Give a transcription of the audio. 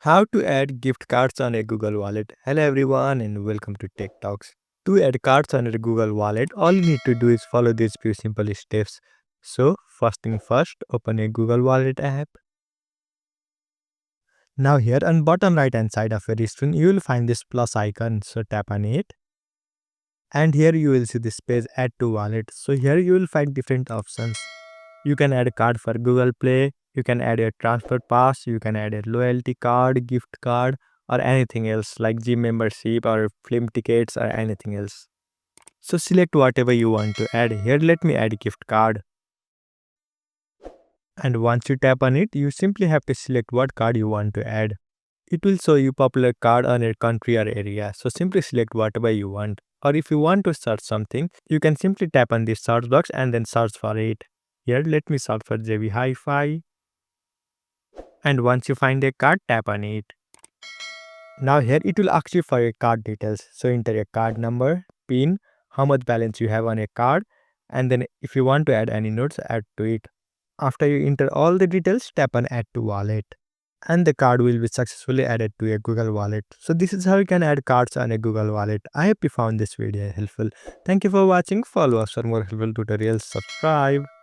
How to add gift cards on a Google Wallet. Hello everyone and welcome to Tech Talks. To add cards on a Google Wallet, all you need to do is follow these few simple steps. So, first thing first, open a Google Wallet app. Now here on bottom right hand side of your screen, you will find this plus icon. So tap on it. And here you will see this page add to wallet. So here you will find different options. You can add a card for Google Play, you can add a transfer pass, you can add a loyalty card, gift card, or anything else like gym membership or film tickets or anything else. So select whatever you want to add. Here let me add a gift card. And once you tap on it, you simply have to select what card you want to add. It will show you popular card on your country or area. So simply select whatever you want. Or if you want to search something, you can simply tap on this search box and then search for it. Here let me search for JB Hi-Fi. And once you find a card, tap on it. Now here it will ask you for your card details. So enter your card number, PIN, how much balance you have on a card, and then if you want to add any notes, add to it. After you enter all the details, tap on add to wallet. And the card will be successfully added to a Google Wallet. So this is how you can add cards on a Google Wallet. I hope you found this video helpful. Thank you for watching. Follow us for more helpful tutorials. Subscribe.